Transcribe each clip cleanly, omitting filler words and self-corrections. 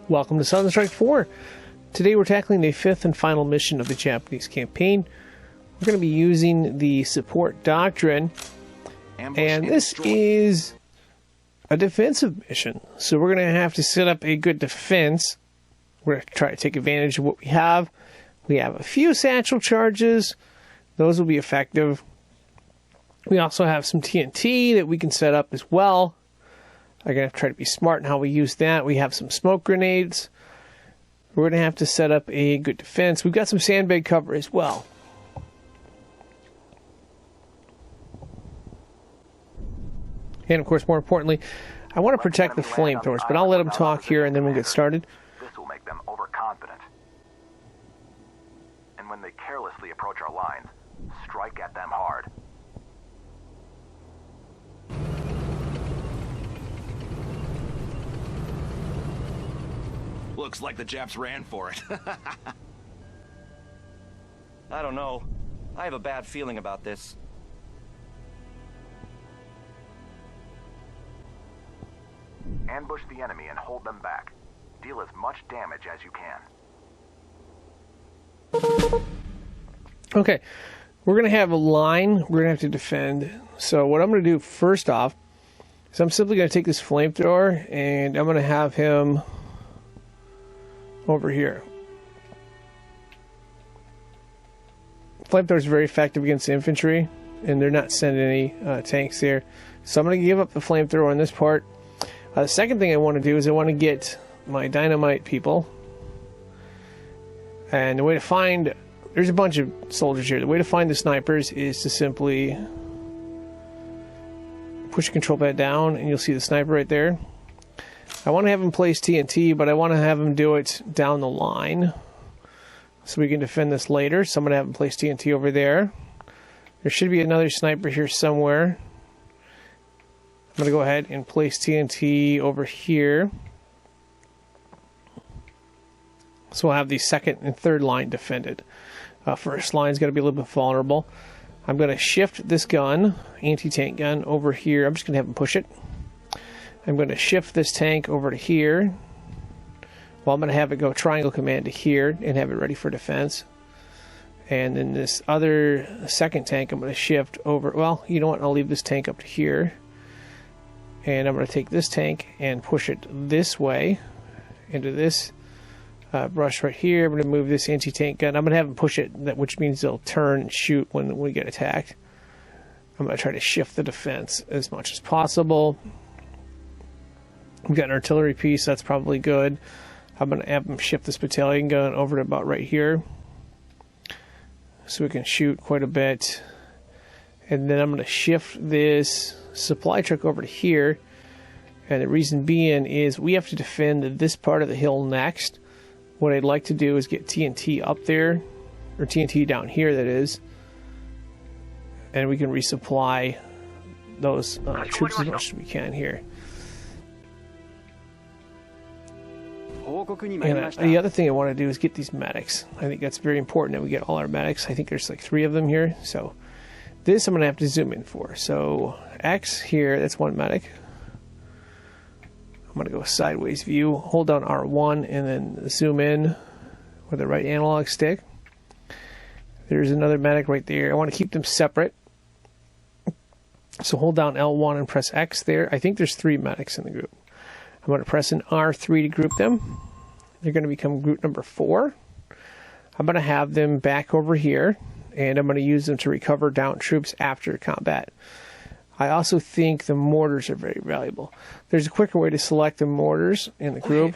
Welcome to Southern Strike 4. Today we're tackling the fifth and final mission of the Japanese campaign. We're going to be using the support Doctrine, and this is a defensive mission. So we're going to have to set up a good defense. We're going to try to take advantage of what we have. We have a few Satchel Charges. Those will be effective. We also have some TNT that we can set up as well. I'm going to try to be smart in how we use that. We have some smoke grenades. We're going to have to set up a good defense. We've got some sandbag cover as well. And of course, more importantly, I want to protect the flamethrowers, but I'll let them talk here and then we'll get started. This will make them overconfident. And when they carelessly approach our lines, strike at them hard. Looks like the Japs ran for it. I don't know. I have a bad feeling about this. Ambush the enemy and hold them back. Deal as much damage as you can. Okay, we're going to have a line we're going to have to defend. So what I'm going to do first off is I'm simply going to take this flamethrower and I'm going to have him over here. Flamethrower is very effective against infantry, and they're not sending any tanks there. So I'm going to give up the flamethrower on this part. The second thing I want to do is I want to get my Dynamite people. And the way to find... There's a bunch of soldiers here. The way to find the snipers is to simply push the control pad down, and you'll see the sniper right there. I want to have him place TNT, but I want to have him do it down the line so we can defend this later. So I'm going to have him place TNT over there. There should be another sniper here somewhere. I'm going to go ahead and place TNT over here. So we'll have the second and third line defended. First line's going to be a little bit vulnerable. I'm going to shift this gun, anti-tank gun, over here. I'm just going to have him push it. I'm going to shift this tank over to here. Well, I'm going to have it go triangle command to here and have it ready for defense. And then this other second tank I'm going to shift over. Well, you know what? I'll leave this tank up to here. And I'm going to take this tank and push it this way into this brush right here. I'm going to move this anti-tank gun. I'm going to have them push it, which means they'll turn and shoot when we get attacked. I'm going to try to shift the defense as much as possible. We've got an artillery piece. That's probably good. I'm going to have them shift this battalion gun over to about right here so we can shoot quite a bit. And then I'm going to shift this supply truck over to here. And the reason being is we have to defend this part of the hill next. What I'd like to do is get TNT up there, or TNT down here, that is, and we can resupply those troops as much as we can here. And the other thing I want to do is get these medics. I think that's very important that we get all our medics. I think there's like 3 of them here. So this I'm going to have to zoom in for. So X here, that's one medic. I'm going to go sideways view, hold down R1, and then zoom in with the right analog stick. There's another medic right there. I want to keep them separate. So hold down L1 and press X there. I think there's 3 medics in the group. I'm going to press an R3 to group them. They're going to become group number 4. I'm going to have them back over here, and I'm going to use them to recover down troops after combat. I also think the mortars are very valuable. There's a quicker way to select the mortars in the group.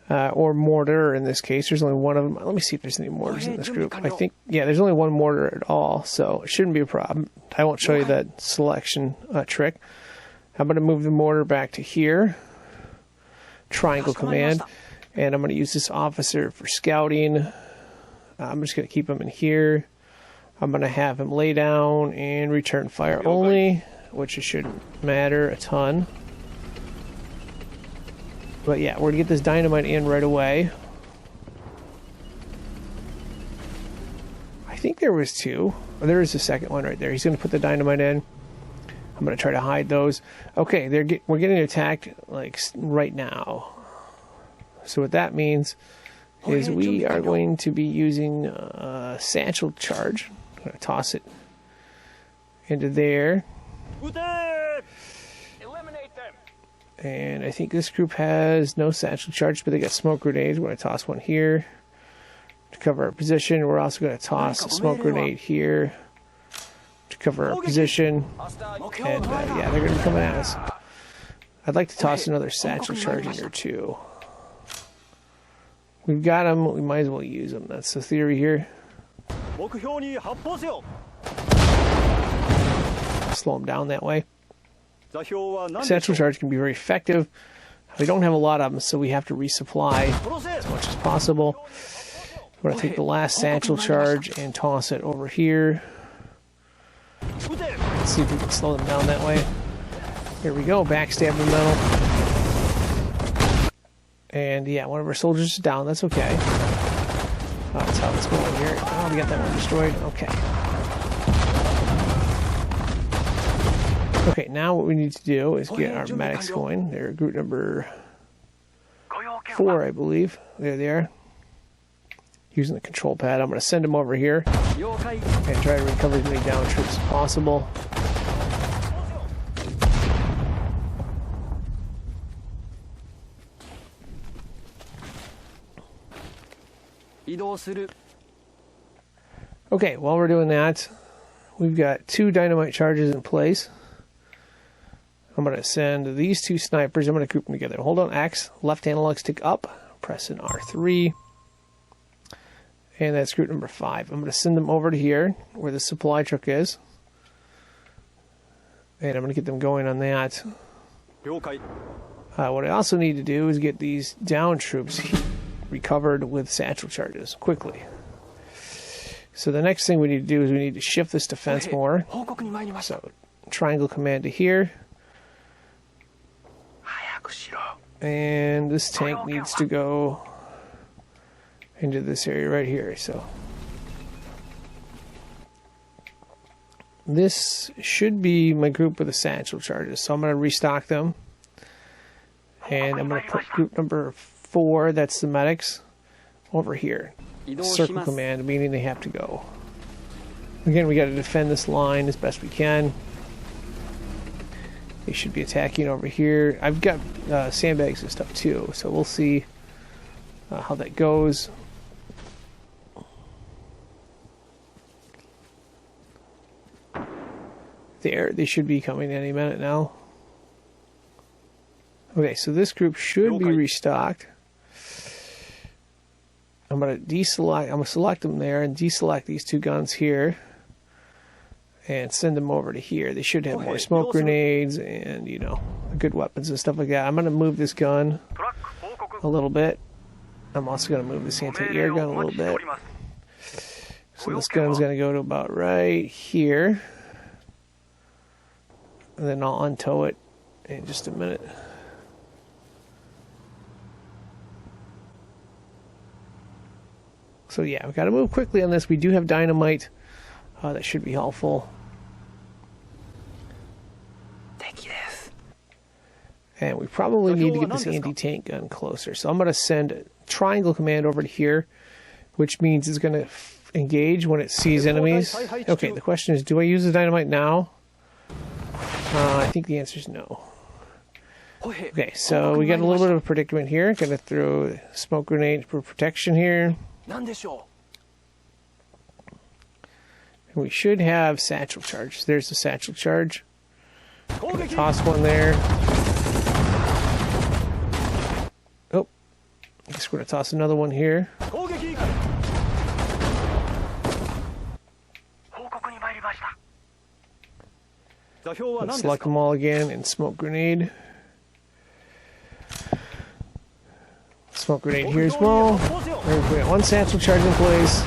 Or mortar in this case. There's only one of them. Let me see if there's any mortars in this group. I think, yeah, there's only one mortar at all, so it shouldn't be a problem. I won't show you that selection trick. I'm going to move the mortar back to here. Triangle command. And I'm going to use this officer for scouting. I'm just going to keep him in here. I'm going to have him lay down and return fire only, which it shouldn't matter a ton. But yeah, we're going to get this dynamite in right away. I think there was 2. Oh, there is a second one right there. He's going to put the dynamite in. I'm going to try to hide those. Okay, we're getting attacked like right now. So what that means is we are going to be using Satchel Charge. I'm going to toss it into there. Eliminate them. And I think this group has no Satchel Charge, but they got smoke grenades. We're going to toss one here to cover our position. We're also going to toss a smoke grenade here to cover our position. And yeah, they're going to be coming at us. I'd like to toss another Satchel Charge in here too. We've got them, we might as well use them. That's the theory here. Slow them down that way. Satchel Charge can be very effective. We don't have a lot of them, so we have to resupply as much as possible. We're going to take the last Satchel Charge and toss it over here. Let's see if we can slow them down that way. Here we go, backstab the metal. And yeah, one of our soldiers is down, that's okay. That's how it's going here. Oh, we got that one destroyed. Okay. Okay, now what we need to do is get our medics going. They're group number 4, I believe. There they are. Using the control pad. I'm going to send them over here and try to recover as many down troops as possible. Okay, while we're doing that, we've got 2 dynamite charges in place. I'm going to send these 2 snipers. I'm going to group them together. Hold on X, left analog stick up, press in R3. And that's group number 5. I'm going to send them over to here, where the supply truck is. And I'm going to get them going on that. What I also need to do is get these down troops recovered with Satchel Charges quickly. So the next thing we need to do is we need to shift this defense more. So triangle command to here. And this tank needs to go into this area right here. So this should be my group with the Satchel Charges. So I'm going to restock them. And I'm going to put group number 4, that's the medics, over here. Circle command, meaning they have to go. Again, we got to defend this line as best we can. They should be attacking over here. I've got sandbags and stuff too, so we'll see how that goes. There, they should be coming any minute now. Okay, so this group should be restocked. I'm going to select them there and deselect these 2 guns here and send them over to here. They should have more smoke grenades and, you know, good weapons and stuff like that. I'm going to move this gun a little bit. I'm also going to move this anti-air gun a little bit. So this gun's going to go to about right here. And then I'll untow it in just a minute. So yeah, we've got to move quickly on this. We do have dynamite. That should be helpful. And we probably need to get this anti-tank gun closer. So I'm going to send a triangle command over to here, which means it's going to engage when it sees enemies. Okay, the question is, do I use the dynamite now? I think the answer is no. Okay, so we got a little bit of a predicament here. Going to throw a smoke grenade for protection here. And we should have Satchel Charge. There's the Satchel Charge. Gonna toss one there. Oh, I guess we're gonna toss another one here. Let's select them all again and smoke grenade. Smoke grenade here as well. We got 1 Satchel Charge in place.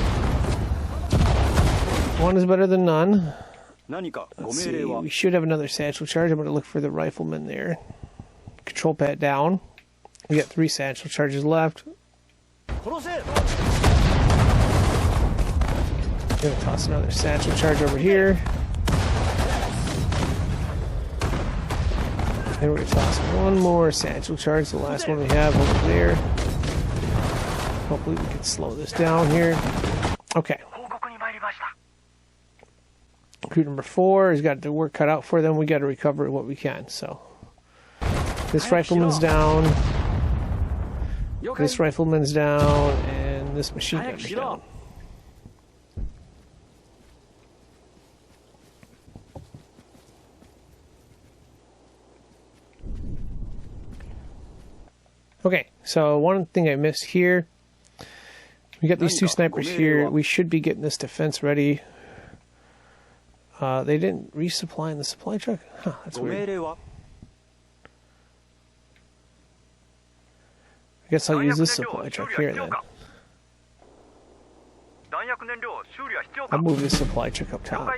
1 is better than none. Let's see, we should have another Satchel Charge. I'm going to look for the Riflemen there. Control pad down. We got 3 Satchel Charges left. Going to toss another Satchel Charge over here. And we're going to toss 1 more Satchel Charge, the last one we have over there. Hopefully we can slow this down here. Okay. Group number 4 has got the work cut out for them. We got to recover what we can. So this rifleman's down. This rifleman's down, and this machine gunner's down. Okay, so one thing I missed here. We got these 2 snipers here. We should be getting this defense ready. They didn't resupply in the supply truck? Huh, that's weird. I guess I'll use this supply truck here then. I'll move this supply truck up top.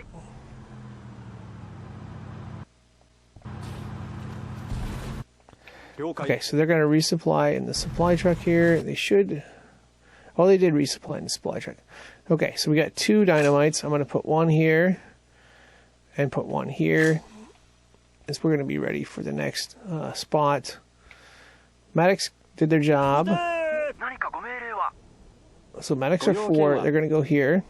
Okay, so they're going to resupply in the supply truck here. They should... Oh, they did resupply in the supply truck. Okay, so we got 2 dynamites. I'm going to put 1 here and put 1 here. As we're going to be ready for the next spot. Medics did their job. So medics are 4. They're going to go here.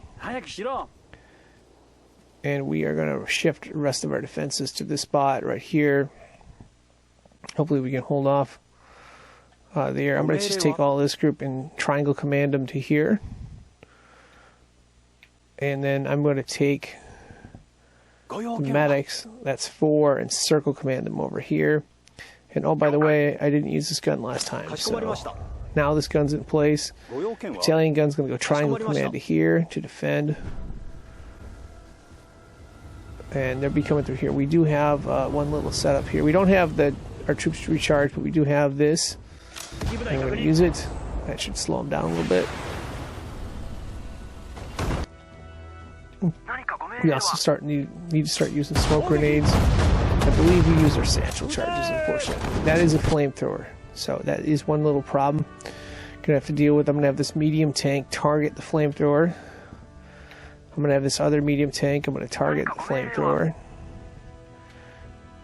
And we are going to shift the rest of our defenses to this spot right here. Hopefully we can hold off there. I'm going to just take all this group and triangle command them to here. And then I'm going to take the medics, that's 4, and circle command them over here. And oh, by the way, I didn't use this gun last time, so now this gun's in place. Battalion gun's going to go triangle command to here to defend. And they'll be coming through here. We do have one little setup here. We don't have our troops recharged, but we do have this. And we're going to use it. That should slow them down a little bit. We also need to start using smoke grenades. I believe we use our Satchel Charges, unfortunately. That is a flamethrower, so that is one little problem. Gonna have to deal with. I'm gonna have this medium tank target the flamethrower. I'm gonna have this other medium tank. I'm gonna target the flamethrower.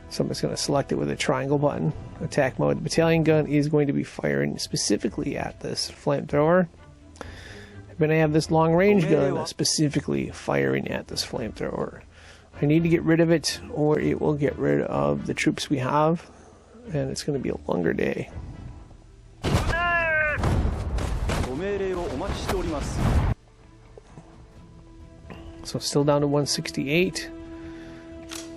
So I'm just gonna select it with a triangle button. Attack mode. The battalion gun is going to be firing specifically at this flamethrower. I'm going to have this long range gun specifically firing at this flamethrower. I need to get rid of it, or it will get rid of the troops we have, and it's going to be a longer day. So still down to 168.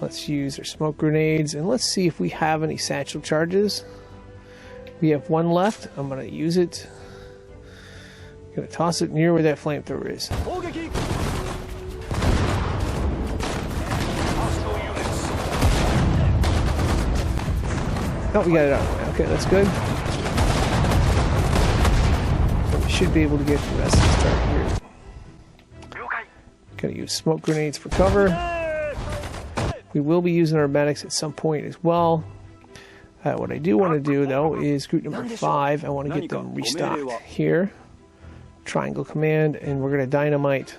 Let's use our smoke grenades, and let's see if we have any satchel charges. We have 1 left. I'm going to use it. Gonna toss it near where that flamethrower is. Oh, we got it out. Okay, that's good. We should be able to get the rest of the start here. Gonna use smoke grenades for cover. We will be using our medics at some point as well. What I do want to do, though, is group number 5. I want to get them restocked here. Triangle command, and we're going to dynamite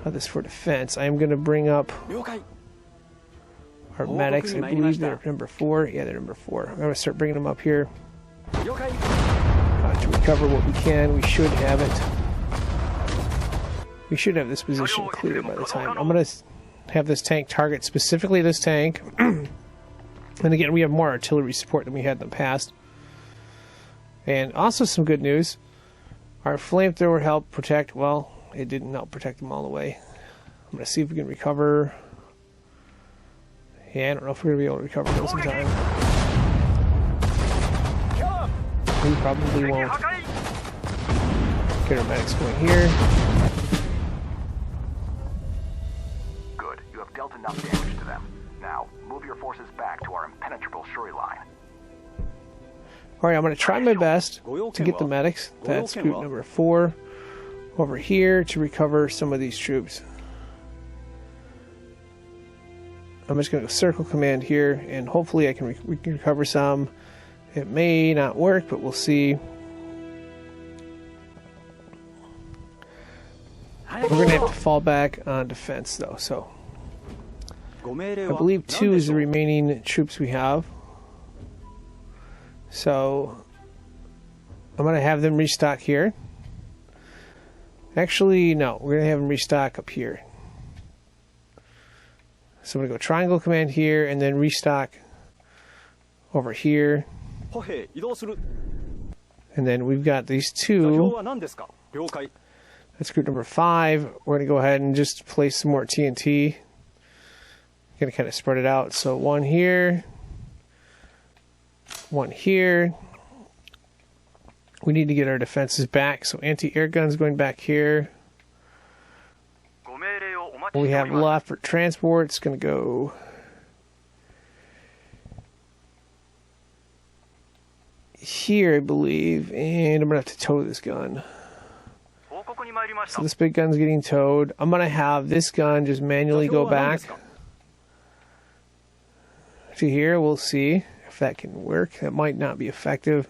this for defense. I am going to bring up our medics. I believe they're number 4. Yeah, they're number 4. I'm going to start bringing them up here to recover what we can. We should have it. We should have this position cleared by the time. I'm going to have this tank target specifically this tank. And again, we have more artillery support than we had in the past. And also some good news. Our flamethrower helped protect, well, it didn't help protect them all the way. I'm going to see if we can recover. Yeah, I don't know if we're going to be able to recover those in time. We probably won't. Get our medics going here. Good. You have dealt enough damage to them. Now, move your forces back to our impenetrable shoreline. Alright, I'm going to try my best to get the medics. That's group number 4 over here to recover some of these troops. I'm just going to circle command here, and hopefully I can recover some. It may not work, but we'll see. We're going to have to fall back on defense, though. So I believe 2 is the remaining troops we have. So I'm going to have them restock here. Actually, no. We're going to have them restock up here. So I'm going to go triangle command here and then restock over here. And then we've got these two. That's group number 5. We're going to go ahead and just place some more TNT. Going to kind of spread it out. So one here. One here. We need to get our defenses back. So anti-air guns going back here. What we have left for transport, it's going to go here, I believe, and I'm going to have to tow this gun. So this big gun's getting towed. I'm going to have this gun just manually go back to here. We'll see if that can work. That might not be effective.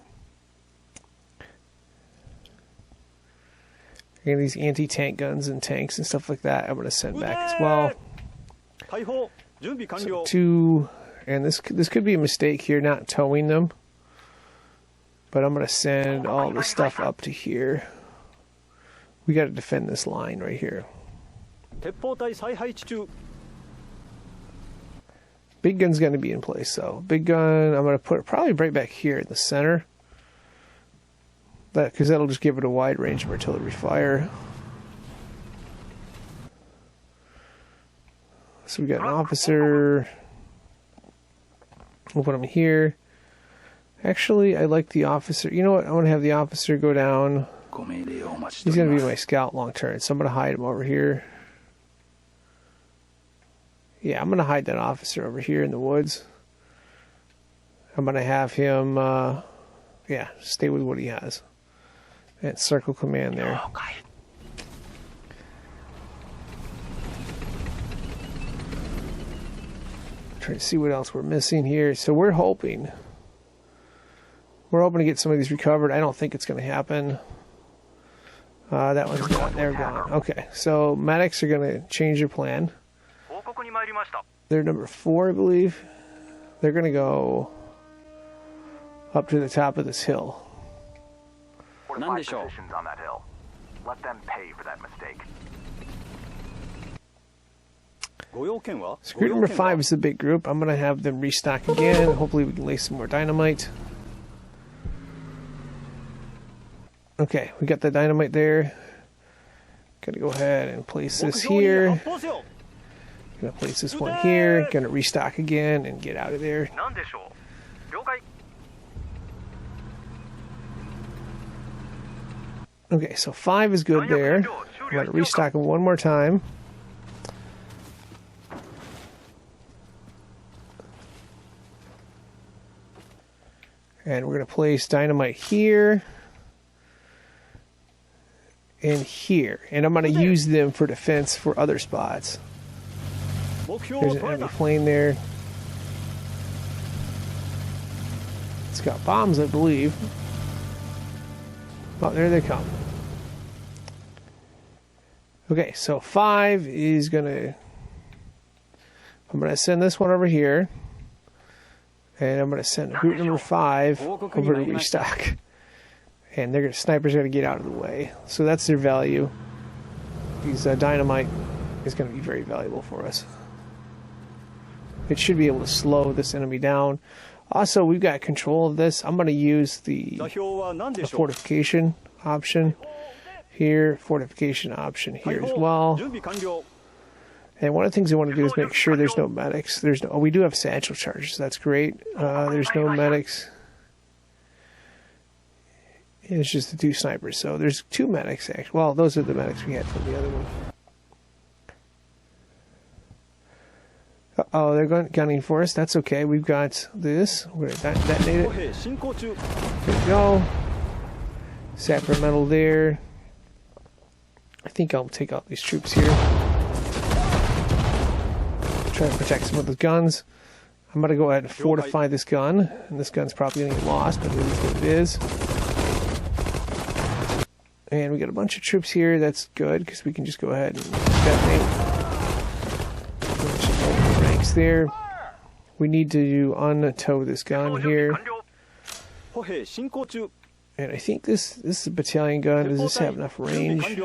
And these anti-tank guns and tanks and stuff like that I'm going to send back as well. So 2, and this could be a mistake here, not towing them. But I'm going to send all this stuff up to here. We got to defend this line right here. Big gun's going to be in place, so big gun, I'm going to put it probably right back here in the center. Because that'll just give it a wide range of artillery fire. So we got an officer. We'll put him here. Actually, I like the officer. You know what? I want to have the officer go down. He's going to be my scout long term. So I'm going to hide him over here. Yeah, I'm going to hide that officer over here in the woods. I'm going to have him, stay with what he has. And circle command there. Trying to see what else we're missing here. So we're hoping to get some of these recovered. I don't think it's going to happen. That one's gone. They're gone. Okay, so medics are going to change their plan. They're number 4, I believe. They're going to go up to the top of this hill. Fortified positions on that hill. Let them pay for that mistake. So group number 5 is the big group. I'm going to have them restock again. Hopefully we can lay some more dynamite. Okay, we got the dynamite there. Got to go ahead and place this here. Gonna place this one here. Gonna restock again and get out of there. Okay, so 5 is good there. I'm going to restock them one more time. And we're going to place dynamite here. And here. And I'm going to use them for defense for other spots. There's an enemy plane there. It's got bombs, I believe. Oh, there they come. Okay, so 5 is I'm gonna send this one over here. And I'm gonna send group number 5 over to restock. And snipers are gonna get out of the way. So that's their value. These dynamite is gonna be very valuable for us. It should be able to slow this enemy down. Also, we've got control of this. I'm going to use the fortification option here, fortification option here as well. And one of the things I want to do is make sure there's no medics. We do have Satchel Charges. That's great. There's no medics. It's just the 2 snipers. So there's 2 medics, actually. Well, those are the medics we had from the other one. Oh, they're gunning for us. That's okay. We've got this. We're going to detonate it. There we go. Sacramental there. I think I'll take out these troops here. Try to protect some of the guns. I'm going to go ahead and fortify this gun. And this gun's probably going to get lost, but it is what it is. And we got a bunch of troops here. That's good, because we can just go ahead and detonate. There. We need to untow this gun here. And I think this is a battalion gun. Does this have enough range?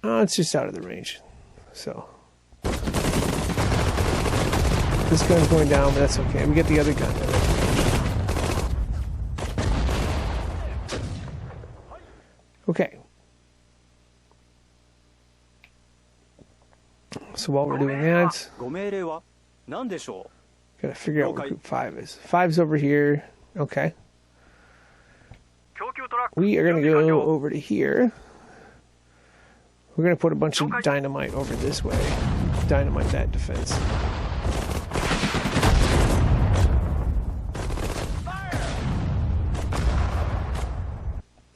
Oh, it's just out of the range. So this gun's going down, but that's okay. We get the other gun. Okay. So while we're doing that, gotta figure out where group 5 is. 5's over here. Okay. We are gonna go over to here. We're gonna put a bunch of dynamite over this way. Dynamite that defense.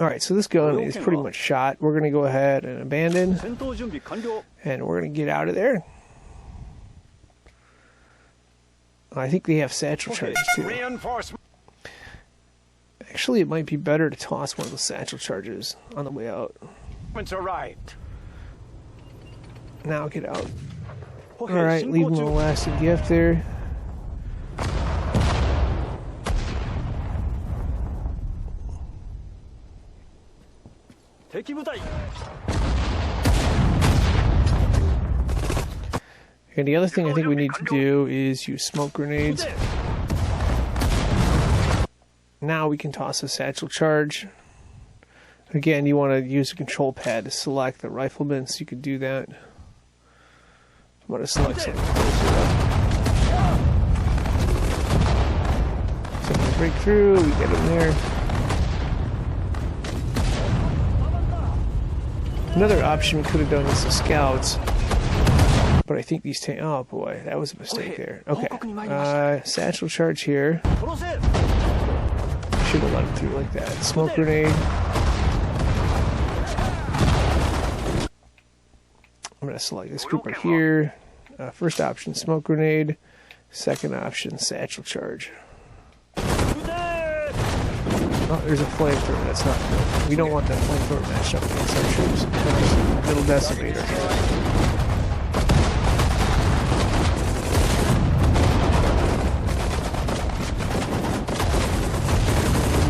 Alright, so this gun is pretty much shot. We're gonna go ahead and abandon. And we're gonna get out of there. I think they have satchel charges too. Actually, it might be better to toss one of the satchel charges on the way out. Now get out. Alright, leave them a lasting gift there. And the other thing I think we need to do is use smoke grenades. Now we can toss a satchel charge. Again, you want to use a control pad to select the riflemen, so you can do that. I'm going to select something. So we break through, we get in there. Another option we could have done is the scouts. But I think these tanks... Oh boy, that was a mistake there. Okay. Satchel charge here. Should have let him through like that. Smoke grenade. I'm going to select this group right here. First option, smoke grenade. Second option, satchel charge. Oh, there's a flamethrower. That's not good. We don't want that flamethrower matched up against our troops. A little decimator.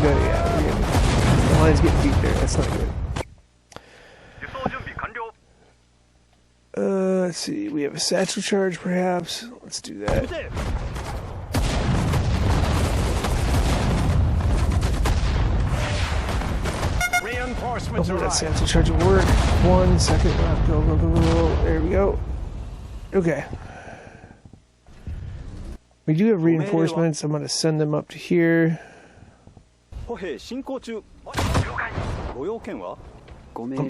Yeah, the lines get beat there. That's not good. Let's see. We have a satchel charge, perhaps. Let's do that. Hopefully that satchel charge will work. 1 second left. Go, go, go, go, go. There we go. Okay. We do have reinforcements. I'm going to send them up to here. I'm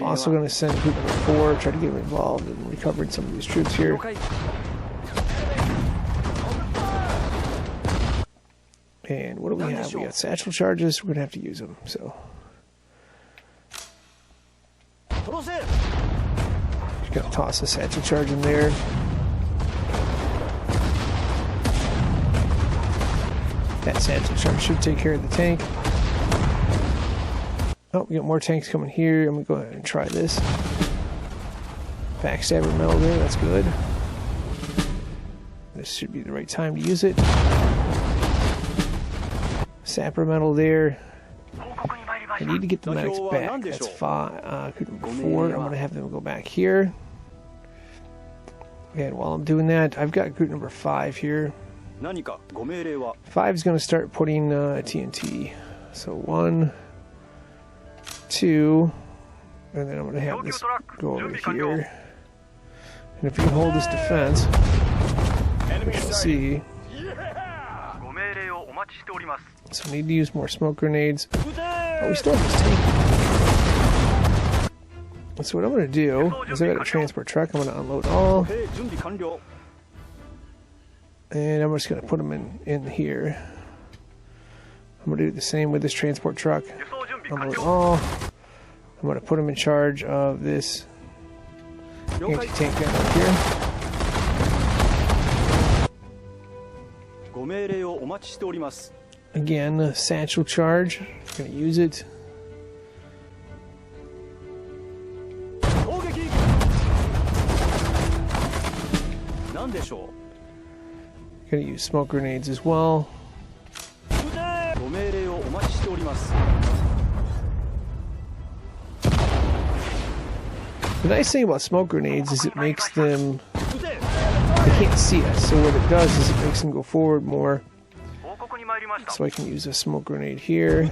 also going to send group number 4, try to get them involved in recovering some of these troops here. And what do we have? We got satchel charges. We're going to have to use them. So just going to toss a satchel charge in there. That satchel charge should take care of the tank. Oh, we got more tanks coming here. I'm going to go ahead and try this. Backstabber metal there, that's good. This should be the right time to use it. Sapper metal there. I need to get the medics back. That's 5. 4. I'm going to have them go back here. And while I'm doing that, I've got group number 5 here. 5 is going to start putting TNT. So 1, 2, and then I'm going to have this go over here. And if you can hold this defense, we can see. So we need to use more smoke grenades. Oh, we still have this tank. So what I'm going to do is I got a transport truck. I'm going to unload all. And I'm just going to put them in here. I'm going to do the same with this transport truck. Unload all. I'm going to put them in charge of this anti-tank gun up here. Again, satchel charge. I'm going to use it. Going to use smoke grenades as well. The nice thing about smoke grenades is it makes them... They can't see us, so what it does is it makes them go forward more. So I can use a smoke grenade here.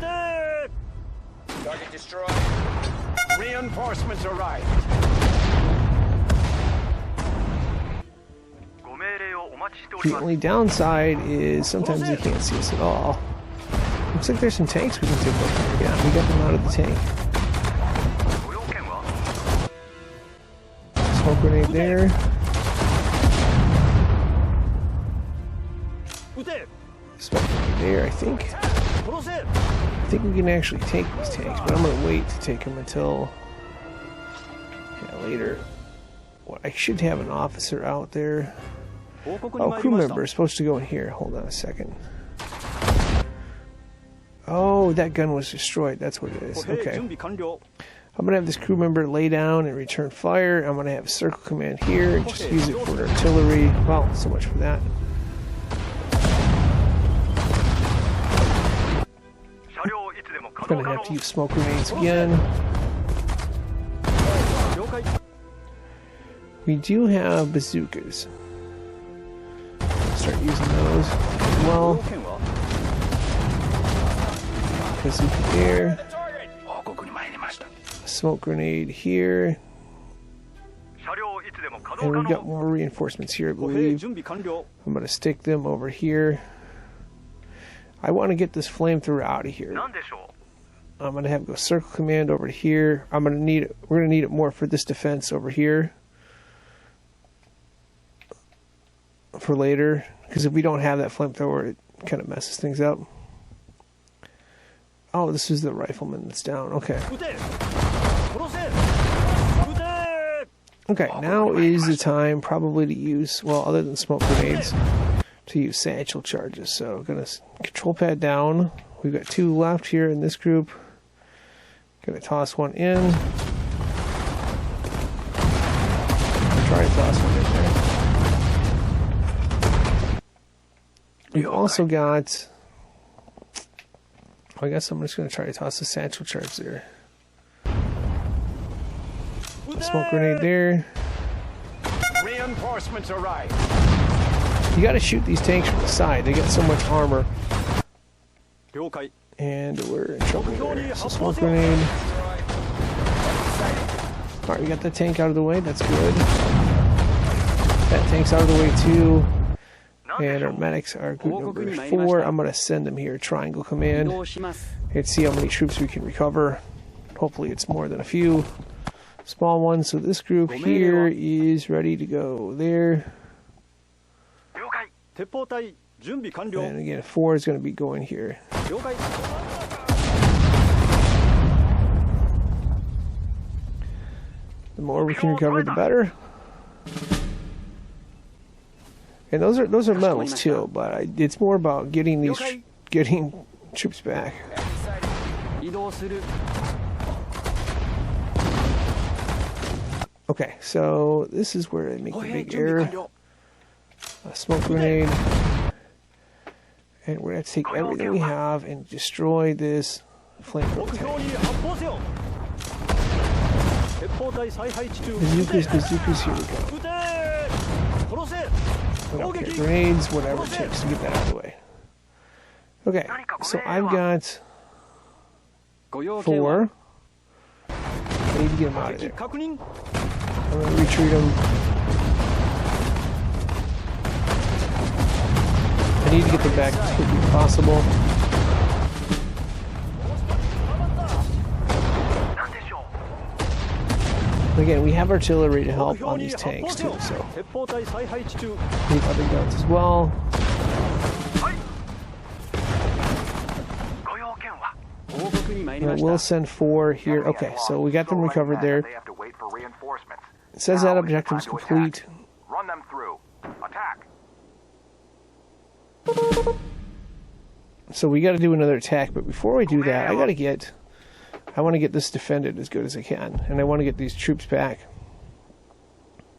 Target destroyed. Reinforcements arrived. The only downside is sometimes they can't see us at all. Looks like there's some tanks we can take over. Yeah, we got them out of the tank. Smoke grenade there. Smoke grenade there, I think. I think we can actually take these tanks, but I'm going to wait to take them until later. What, I should have an officer out there. Oh, crew member is supposed to go in here. Hold on a second. Oh, that gun was destroyed. That's what it is. Okay. I'm going to have this crew member lay down and return fire. I'm going to have a circle command here and just use it for artillery. Well, so much for that. I'm going to have to use smoke grenades again. We do have bazookas. Start using those as well. Bazooka there. A smoke grenade here. And we've got more reinforcements here, I believe. I'm going to stick them over here. I want to get this flamethrower out of here. I'm going to have go circle command over here. We're going to need it more for this defense over here. For later, because if we don't have that flamethrower, it kind of messes things up. Oh, this is the rifleman that's down. Okay. Okay, now is the time probably to use, well, other than smoke grenades, to use satchel charges. So I'm going to control pad down. We've got 2 left here in this group. Going to toss one in. Try to toss one in there. We've also got... I guess I'm just going to try to toss the satchel charge there. Smoke grenade there. Reinforcements arrived. You got to shoot these tanks from the side. They got so much armor. And we're in trouble there. So smoke grenade. Alright, we got that tank out of the way. That's good. That tank's out of the way too. And our medics are group number 4. I'm going to send them here. Triangle command. Let's see how many troops we can recover. Hopefully it's more than a few. Small ones. So this group here is ready to go there. And again, 4 is going to be going here. The more we can recover, the better. And those are medals too, but it's more about getting troops back. Okay, so this is where I make the big error. A smoke grenade. And we're going to take everything we have and destroy this flamethrower tank. Bazookas, here we go. We don't care, grenades, whatever it takes to get that out of the way. Okay, so I've got 4. I need to get them out of there. I'm going to retreat them. I need to get them back as quickly as possible. Again, we have artillery to help on these tanks too, so we need other guns as well. And we'll send 4 here. Okay, so we got them recovered there. It says that objective is complete. Run them through. Attack. So we got to do another attack, but before we do that, I want to get this defended as good as I can, and I want to get these troops back.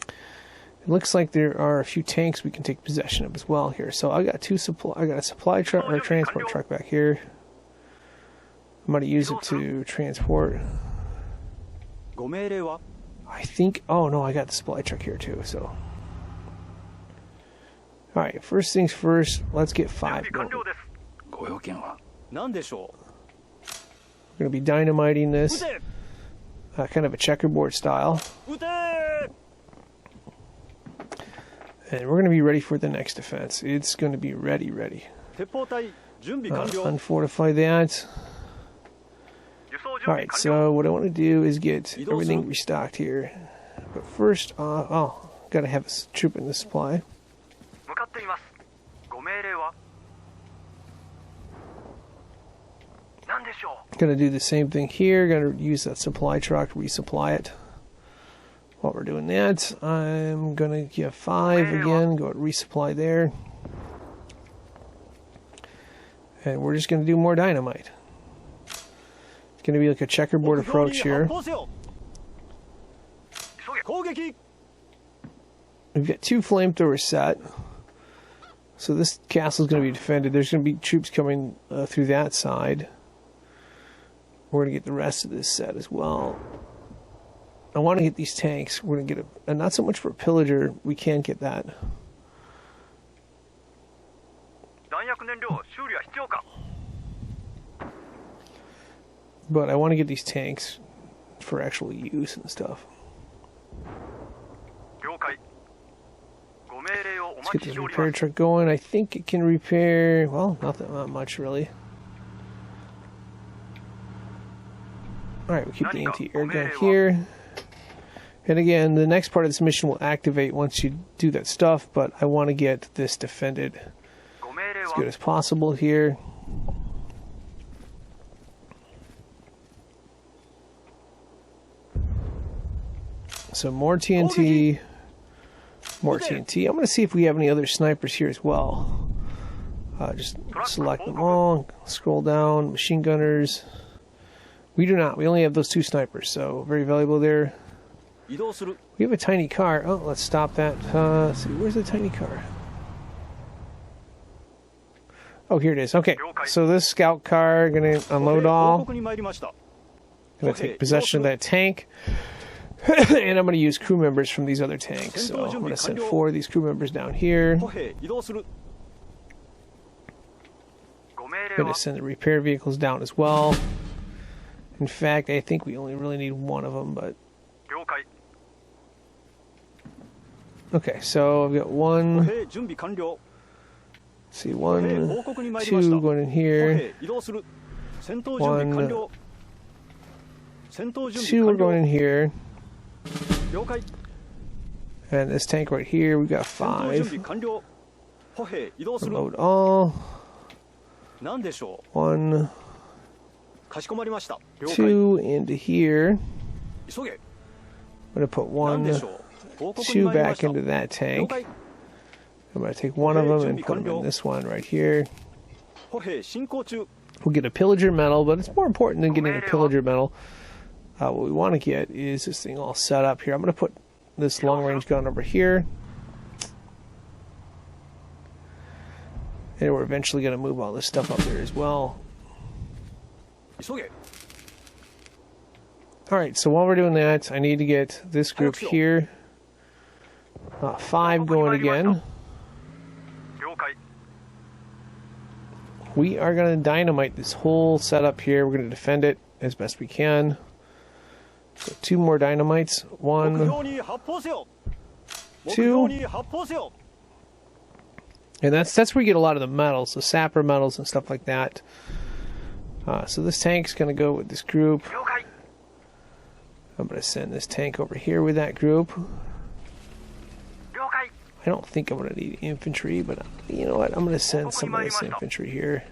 It looks like there are a few tanks we can take possession of as well here. So I got a supply truck or transport truck back here. I'm going to use it to transport. ご命令は I think... Oh, no, I got the supply truck here, too, so... Alright, first things first, let's get 5 going. ご用件は何でしょ We're going to be dynamiting this. 撃て Kind of a checkerboard style. 撃て And we're going to be ready for the next defense. It's going to be ready. 鉄砲隊準備完了 Unfortify that. Alright, so what I want to do is get everything restocked here. But first, gotta have a troop in the supply. 向かっています。ご命令は何でしょう。 Gonna do the same thing here. Gonna use that supply truck to resupply it. While we're doing that, I'm gonna get 5 again. Go and resupply there. And we're just gonna do more dynamite. It's gonna be like a checkerboard approach here. 攻撃 We've got 2 flamethrowers set. So this castle is going to be defended. There's going to be troops coming through that side. We're going to get the rest of this set as well. I want to get these tanks. We're going to get a not so much for a pillager. We can't get that. 弾薬燃料修理は必要か。 But I want to get these tanks for actual use and stuff. 了解。ご命令をお Let's 待 get ち this しており repair ます。 truck going. I think it can repair, well, not much really. Alright, we keep the anti-air gun here. And again, the next part of this mission will activate once you do that stuff, but I want to get this defended ご命令 as は good as possible here. So more TNT, more TNT. I'm going to see if we have any other snipers here as well. Just select them all, scroll down, machine gunners. We do not. We only have those 2 snipers, so very valuable there. 移動する We have a tiny car. Oh, let's stop that. Let's see, where's the tiny car? Oh, here it is. Okay, so this scout car, gonna unload 報 all. 告に参りました Gonna take possession of that tank. And I'm gonna use crew members from these other tanks. So I'm gonna send 4 of these crew members down here. 歩兵移動する ご命令 Gonna は send the repair vehicles down as well. In fact, I think we only really need 1 of them, but 了解。 okay. So I've got 歩 1. 兵準備完了 Let's see, 歩兵 1, 報告に参りました 2 going in 歩 here. 兵移動する戦闘準備完了戦闘準 2 we're 備完 going in 了 here. 了解 And this tank right here, we got 戦闘準備 5. 完了歩兵移動する Load all. 何でしょ 1, うかしこまりました了解 2 into here. 急げ I'm gonna put 何でし 1, ょう報告に 2 参りま back した into that 了 tank. 解 I'm gonna take 1 of them and put them in this one right here. 歩兵進行中 We'll get a pillager medal, but it's more important than getting a pillager medal. What we want to get is this thing all set up here. I'm gonna put this long-range gun over here. And we're eventually gonna move all this stuff up there as well. 急げ Alright, so while we're doing that, I need to get this group here. 5 going again. 了解。 We are going to dynamite this whole setup here. We're going to defend it as best we can. So 2 more dynamites. 目 1, 標に発砲せよ目 2. 標に発砲せよ And that's where you get a lot of the medals, the sapper medals and stuff like that. So this tank's going to go with this group. 了解。 I'm going to send this tank over here with that group. 了解。 I don't think I'm going to need infantry, but you know what? I'm going to send some of this infantry here.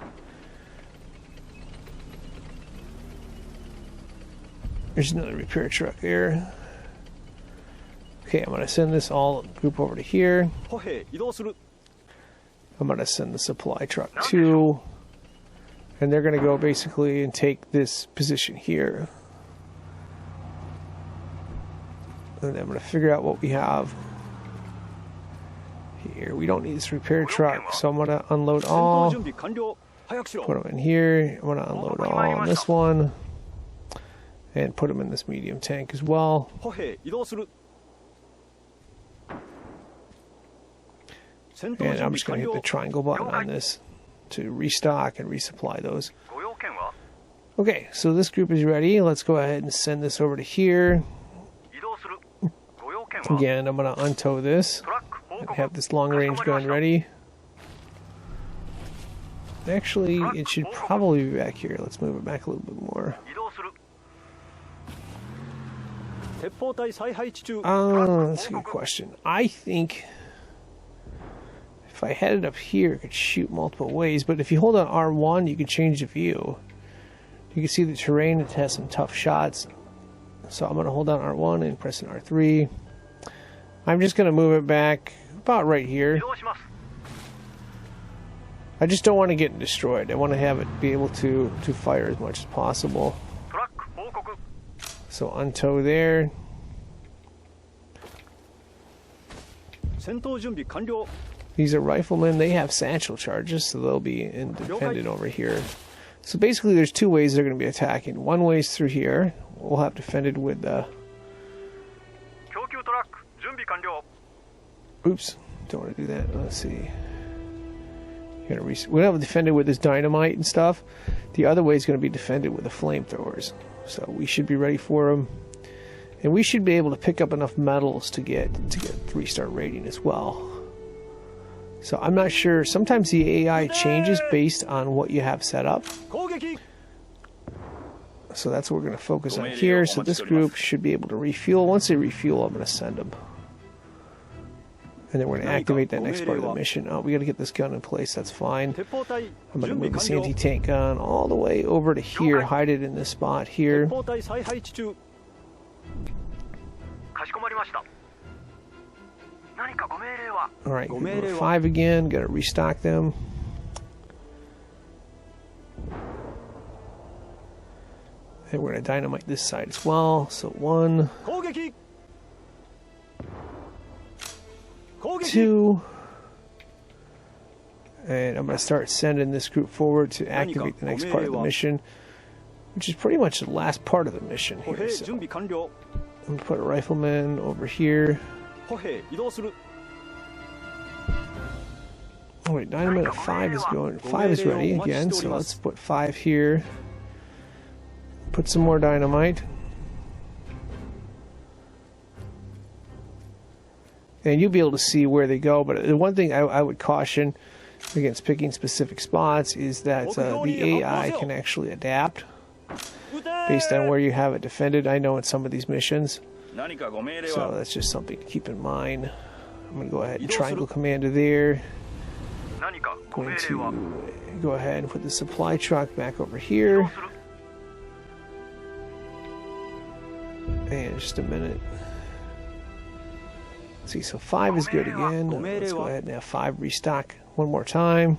There's another repair truck there. Okay, I'm going to send this all group over to here. 歩兵移動する I'm going to send the supply truck too. And they're going to go basically and take this position here. And I'm going to figure out what we have here. We don't need this repair truck, so I'm going to unload 戦闘 all. 準備完了早くしろ。 them in here. I'm going to unload all on this one. And put them in this medium tank as well. 歩兵移動する。戦闘 And 準 I'm 備 just going 完 to hit 了 the。triangle button on this to restock and resupply those. ご用件は Okay, so this group is ready. Let's go ahead and send this over to here. 移動する。ご用件は Again, I'm going to untow this. トラック報 And 告。 have this long-range gun ready. Actually, it should probably be back here. Let's move it back a little bit more. 移動する。鉄砲隊再配置中。 That's a good question. I think if I had it up here, I could shoot multiple ways. But if you hold on R1, you can change the view. You can see the terrain. It has some tough shots. So I'm going to hold down R1 and press an R3. I'm just going to move it back about right 移 here. 動します。 I just don't want to get destroyed. I want to have it be able to fire as much as possible. トラック報告。 So untow there. 戦闘準備完了。 These are riflemen. They have satchel charges, so they'll be defended over here. So basically, there's two ways they're going to be attacking. One way is through here. We'll have defended with the... 供給トラック準備完了。 Oops. Don't want to do that. Let's see. We'll have defended with this dynamite and stuff. The other way is going to be defended with the flamethrowers. So we should be ready for them. And we should be able to pick up enough metals to get 3-star rating as well. So I'm not sure. Sometimes the AI changes based on what you have set up. 攻撃。 So that's what we're going to focus on here. So this group should be able to refuel. Once they refuel, I'm going to send them. And then we're going to activate that next part of the mission. Oh, we got to get this gun in place. That's fine. 鉄砲隊 I'm going to 準備 move this 完了。 anti-tank gun all the way over to here. Hide it in this spot 鉄 here. 砲隊再配置中。 かしこまりました。何かご命令は All right, Go go to melee. 5 again. Got to restock them. And we're going to dynamite this side as well. So 1, 攻撃。攻撃。 2, and I'm going to start sending this group forward to activate the next part of the mission, which is pretty much the last part of the mission 歩 here. 兵 So 準備完了。 I'm going to put a rifleman over here. 歩兵移動する。 Oh wait, dynamite at 5 is going. 5 is ready again, so let's put 5 here. Put some more dynamite. And you'll be able to see where they go, but the one thing I would caution against picking specific spots is that the AI can actually adapt based on where you have it defended. I know in some of these missions, 何かご命令 so は that's just something to keep in mind. I'm going to go ahead and triangle commander there. 何かご命 Going 令は to go ahead and put the supply truck back over here. する。 And just a minute. Let's see, so 5 is good again. Let's go ahead and have 5 restock one more time.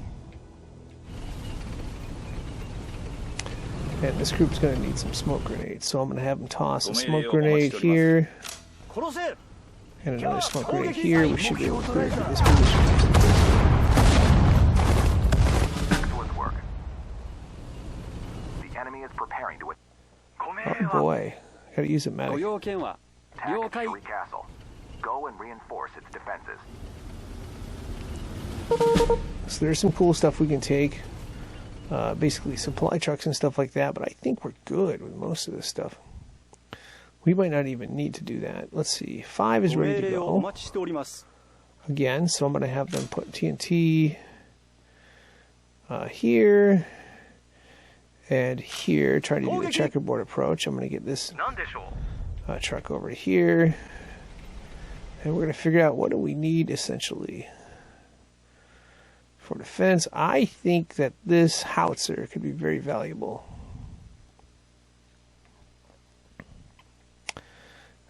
And this group's going to need some smoke grenades, so I'm going to have them toss a smoke grenade here 殺せ。 and another smoke grenade here. We should be able to clear through this position. Excellent work. The enemy is preparing to. ご命令 Oh は boy, gotta use a ご medic. 用件は。 attack 了解。 Sherry Castle. Go and reinforce its defenses. So there's some cool stuff we can take. Basically supply trucks and stuff like that, but I think we're good with most of this stuff. We might not even need to do that. Let's see. 5 is ご命 ready to 令をお go 待ちしております。 again, so I'm going to have them put TNT here and here. Try to do the checkerboard approach. I'm going to get this 何でしょう truck over here, and we're going to figure out what do we need essentially for defense. I think that this howitzer could be very valuable.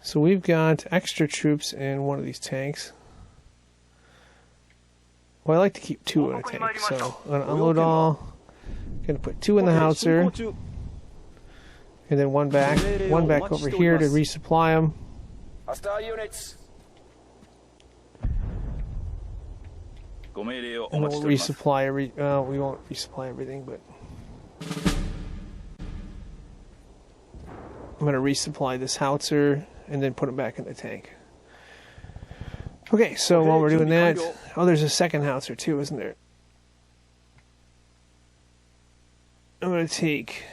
So we've got extra troops in one of these tanks. Well, I like to keep 2 in a tank, so I'm going to unload all. Going to put 2 in the 進 howitzer, 行中。 and then one back over here to resupply them. Hostile units. お And 待ち we'll しております resupply we won't resupply everything, but I'm going to resupply this howitzer and then put it back in the tank. Okay, so while we're doing that, oh, there's a second howitzer too, isn't there? I'm going to take,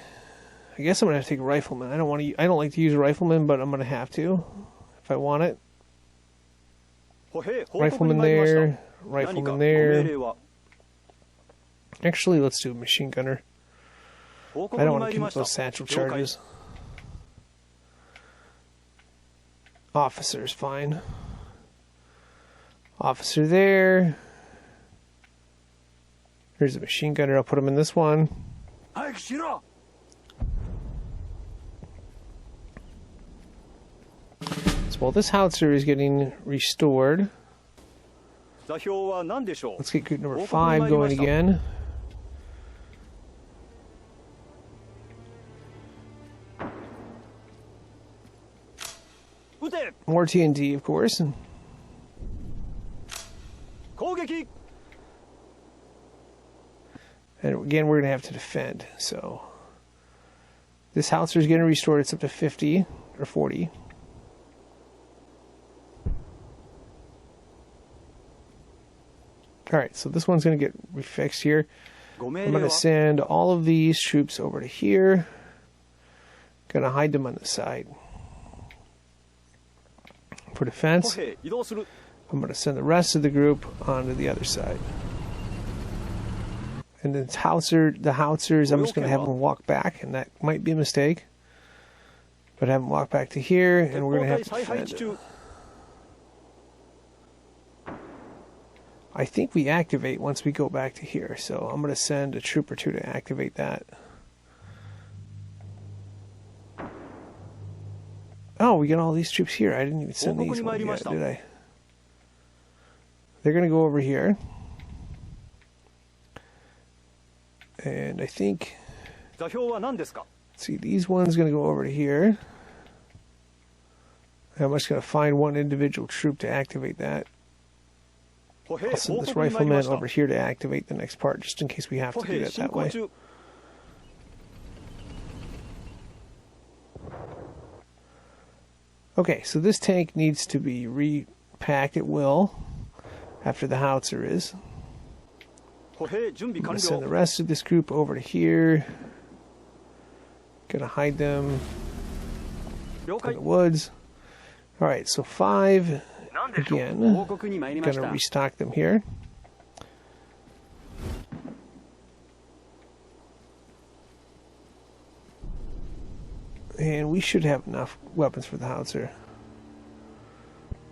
I guess I'm going to have to take Riflemen. I don't like to use Riflemen, but I'm going to have to if I want it. Rifleman there, Rifleman there. Actually, let's do a machine gunner. I don't want to keep those satchel charges. Officer's fine. Officer there. Here's a machine gunner. I'll put him in this one. So while this howitzer is getting restored, let's get group number 5 going again. More TNT, of course. And again, we're going to have to defend. So this howitzer is getting restored. It's up to 50 or 40. Alright, so this one's going to get refixed here. I'm going to send all of these troops over to here. Going to hide them on the side. For defense, I'm going to send the rest of the group onto the other side. And then the howitzers, I'm just going to have them walk back, and that might be a mistake. But have them walk back to here, and we're going to have to defend. I think we activate once we go back to here, so I'm going to send a troop or two to activate that. Oh, we got all these troops here. I didn't even send these ones yet, did I? They're going to go over here. And I think... Let's see, these ones going to go over to here. I'm just going to find one individual troop to activate that. I'll send this rifleman over here to activate the next part, just in case we have to do that way. Okay, so this tank needs to be repacked. It will, after the howitzer is. I'm going to send the rest of this group over to here. Going to hide them in the woods. Alright, so 5... Again, going to restock them here. And we should have enough weapons for the howitzer.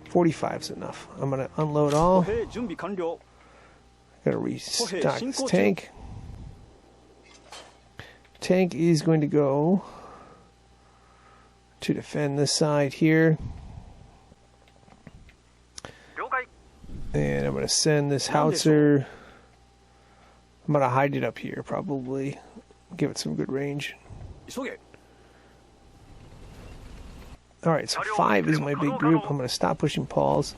45 is enough. I'm going to unload all. Going to restock this tank. Tank is going to go to defend this side here. And I'm going to send this howitzer. I'm going to hide it up here, probably. Give it some good range. Alright, so 5 is my big group. I'm going to stop pushing Pauls.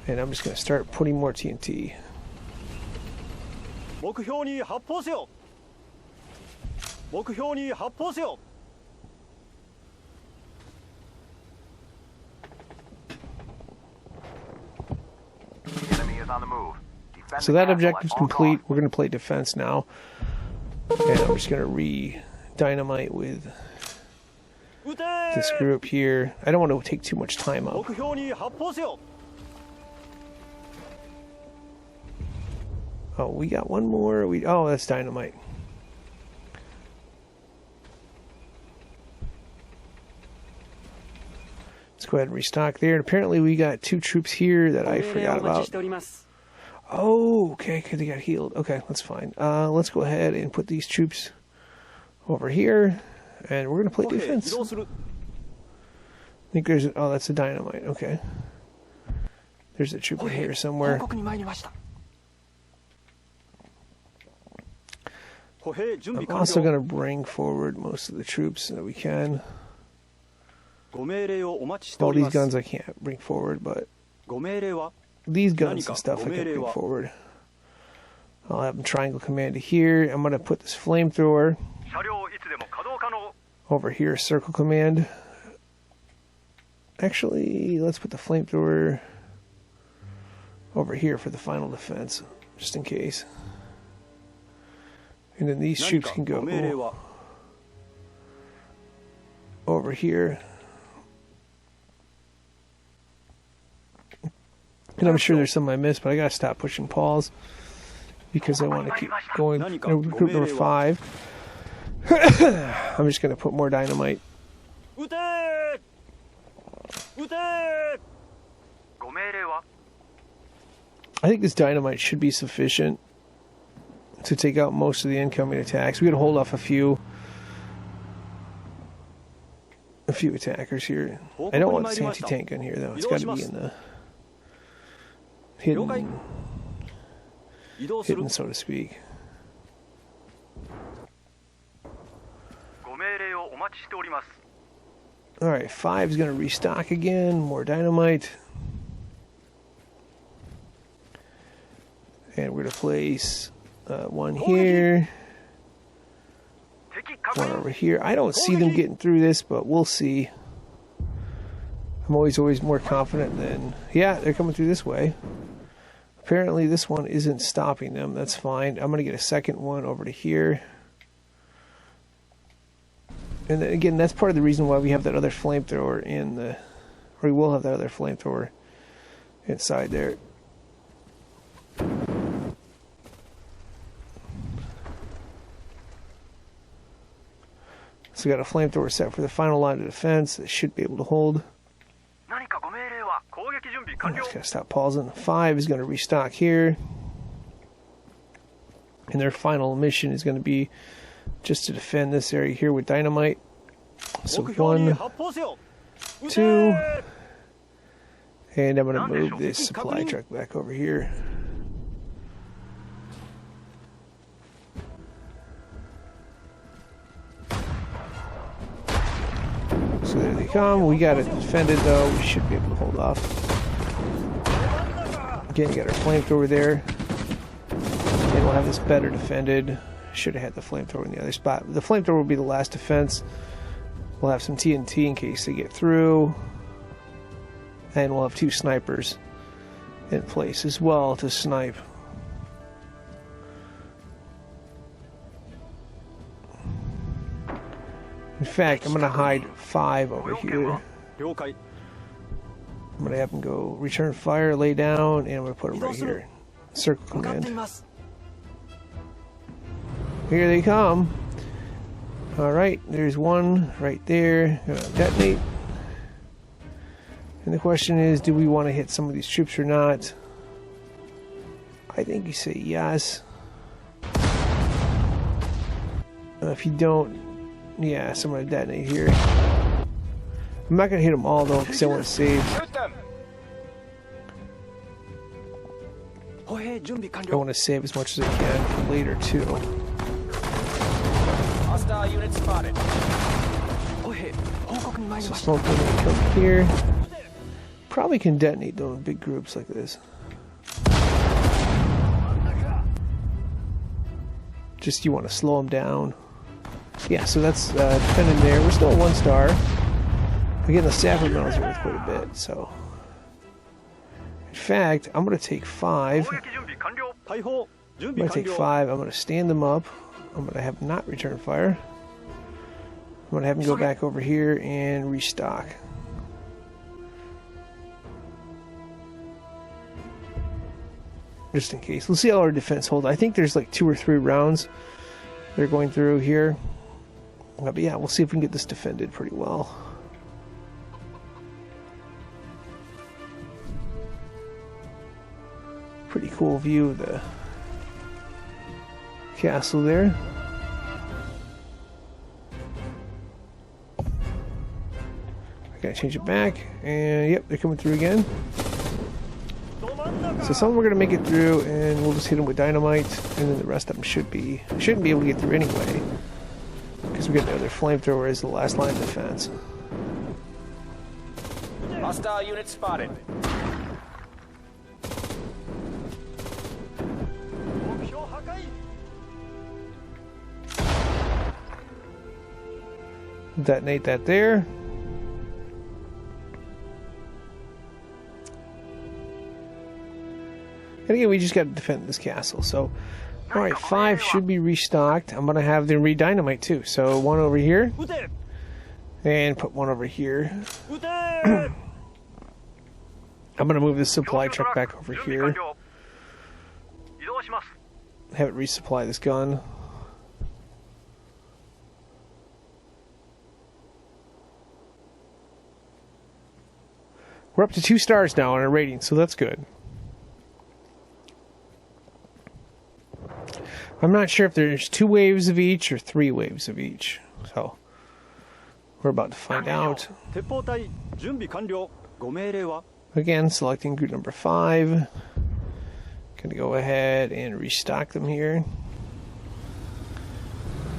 And I'm just going to start putting more TNT. On the move. So that objective's complete. We're going to play defense now. And I'm just going to re-dynamite with this group here. I don't want to take too much time up. Oh, we got one more. Oh, that's dynamite. Let's go ahead and restock there. And apparently we got 2 troops here that I forgot about. Oh, okay, because they got healed. Okay, that's fine. Let's go ahead and put these troops over here. And we're going to play defense. I think there's... Oh, that's a dynamite. Okay. There's a troop in here somewhere. I'm also going to bring forward most of the troops that we can. All these guns I can't bring forward, but these guns and stuff I can bring forward. I'll have them triangle command to here. I'm going to put this flamethrower 車両いつでも稼働可能 over here, circle command. Actually, let's put the flamethrower over here for the final defense, just in case. And then these troops can go over here. And I'm sure there's some I missed, but I gotta stop pushing pause because I want to keep going. Group number 5. I'm just gonna put more dynamite. 撃て撃てご命令は I think this dynamite should be sufficient to take out most of the incoming attacks. We gotta hold off a few attackers here. I don't want this anti-tank gun here though. It's gotta be in the hidden, so to speak. ご命令をお待ちしております Alright, 5 is gonna restock again. More dynamite. And we're gonna place one here. One over here. I don't see them getting through this, but we'll see. I'm always more confident than... Yeah, they're coming through this way. Apparently this one isn't stopping them. That's fine. I'm going to get a second one over to here. And then, again, that's part of the reason why we have that other flamethrower in the... Or we will have that other flamethrower inside there. So we got a flamethrower set for the final line of defense. It should be able to hold. I'm just going to stop pausing. 5 is going to restock here. And their final mission is going to be just to defend this area here with dynamite. So 1, 2, and I'm going to move this supply truck back over here. So there they come. We got it defended though. We should be able to hold off. Again, you got our flamethrower there. And we'll have this better defended. Should have had the flamethrower in the other spot. The flamethrower will be the last defense. We'll have some TNT in case they get through. And we'll have 2 snipers in place as well to snipe. In fact, I'm going to hide 5 over here. I'm going to have them go return fire, lay down, and I'm going to put them right here. Circle command. Here they come. Alright, there's one right there. Gonna detonate. And the question is, do we want to hit some of these troops or not? I think you say yes. If you don't, yeah, so I'm going to detonate here. I'm not going to hit them all though, because I want to save. I want to save as much as I can for later too. Hostile unit spotted. So smoke will come here. Probably can detonate though in big groups like this. Just you want to slow them down. Yeah, so that's defending there. We're still 1 star. Again, the sapper medals are worth quite a bit, so. In fact, I'm going to take 5. I'm going to take 5. I'm going to stand them up. I'm going to have them not return fire. I'm going to have them go back over here and restock. Just in case. Let's see how our defense holds. I think there's like 2 or 3 rounds they're going through here. But yeah, we'll see if we can get this defended pretty well. Pretty cool view of the castle there. I gotta change it back, and yep, they're coming through again. So some of them are gonna make it through, and we'll just hit them with dynamite, and then the rest of them shouldn't be able to get through anyway, because we got the other flamethrower as the last line of defense. Hostile unit spotted. Detonate that there. And again, we just got to defend this castle. So, alright, 5 should be restocked. I'm going to have them re-dynamite too. So, 1 over here. And put 1 over here. I'm going to move this supply truck back over here. Have it resupply this gun. We're up to 2 stars now on our rating, so that's good. I'm not sure if there's 2 waves of each or 3 waves of each. So, we're about to find out. Again, selecting group number 5. Gonna go ahead and restock them here.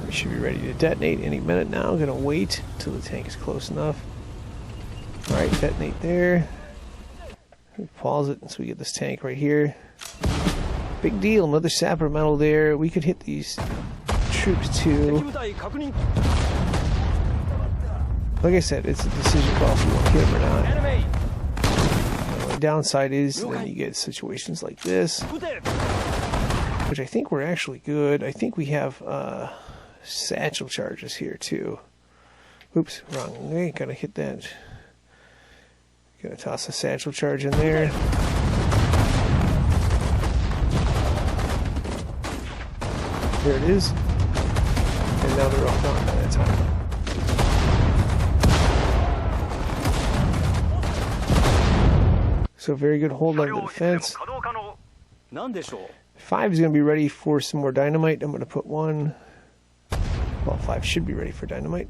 We should be ready to detonate any minute now. Gonna wait until the tank is close enough. Alright, detonate there. Pause it so we get this tank right here. Big deal, another sapper medal there. We could hit these troops too. Like I said, it's a decision call if you want to hit them or not. The downside is then you get situations like this, which I think we're actually good. I think we have satchel charges here too. Oops, wrong way. Gotta hit that. Gonna toss a satchel charge in there. There it is. And now they're all gone by that time. So very good hold on the defense. 5 is going to be ready for some more dynamite. I'm going to put 1. Well, 5 should be ready for dynamite.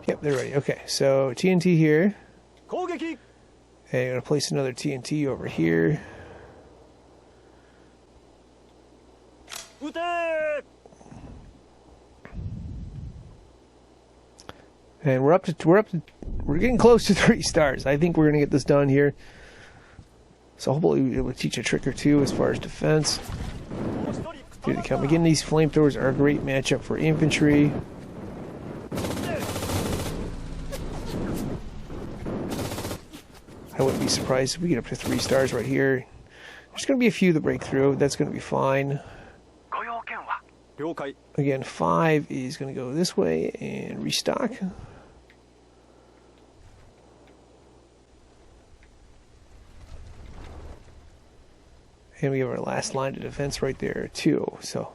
Yep, they're ready. Okay, so TNT here. And I'm going to place another TNT over here. And we're getting close to 3 stars. I think we're going to get this done here. So hopefully it will teach a trick or two as far as defense. Here they come. Again, these flamethrowers are a great matchup for infantry. I wouldn't be surprised if we get up to 3 stars right here. There's going to be a few that break through. That's going to be fine. Again, 5 is going to go this way and restock. And we have our last line of defense right there too. So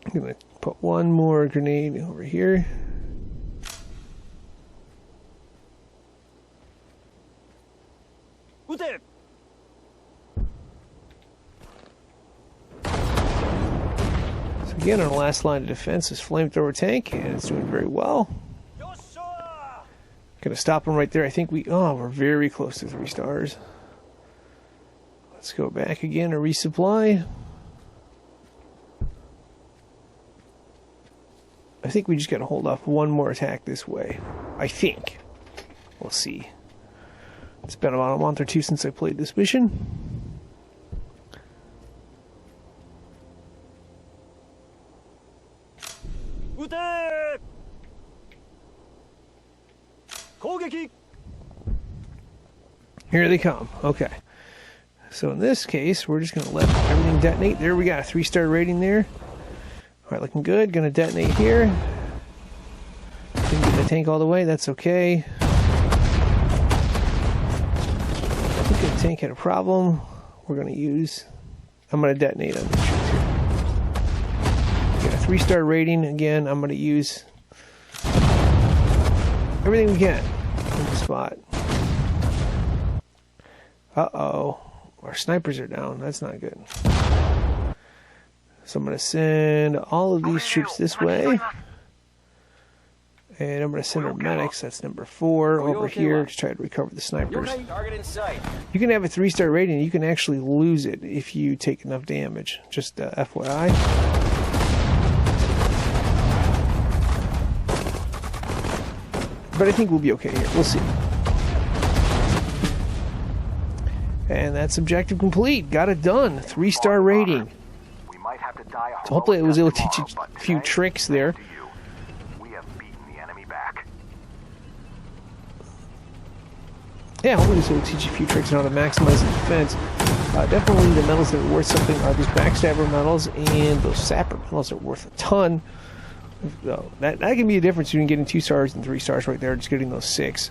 I'm going to put 1 more grenade over here. So again, our last line of defense is flamethrower tank, and it's doing very well. Gonna stop them right there. I think we're very close to 3 stars. Let's go back again and resupply. I think we just gotta hold off 1 more attack this way. I think. We'll see. It's been about a month or 2 since I played this mission. Here they come. Okay. So in this case, we're just going to let everything detonate. There we got a 3-star rating there. Alright, looking good. Going to detonate here. Didn't get the tank all the way. That's okay. I think the tank had a problem. I'm going to detonate on the troops here. Got a 3-star rating. Again, I'm going to use everything we can in the spot. Uh-oh. Our snipers are down. That's not good. So I'm going to send all of these troops this way. And I'm going to send our medics, that's number 4, over here to try to recover the snipers. You can have a 3-star rating, you can actually lose it if you take enough damage. Just FYI. But I think we'll be okay here. We'll see. And that's objective complete. Got it done. 3-star rating. We might have to die a So hopefully I was able to teach you tomorrow, a few but tricks today, there. thanks to you, we have beaten the enemy back. Yeah, hopefully this will teach you a few tricks on how to maximize the defense. Definitely the medals that are worth something are these backstabber medals, and those sapper medals are worth a ton. That can be a difference between getting 2 stars and 3 stars right there, just getting those 6.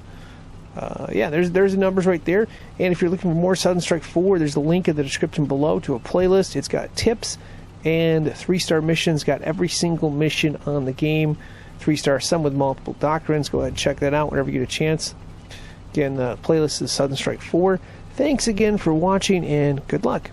Yeah, there's the numbers right there. And if you're looking for more Southern Strike 4, there's a link in the description below to a playlist. It's got tips and 3-star missions. Got every single mission on the game. 3-star, some with multiple doctrines. Go ahead and check that out whenever you get a chance. Again, the playlist is Southern Strike 4. Thanks again for watching, and good luck.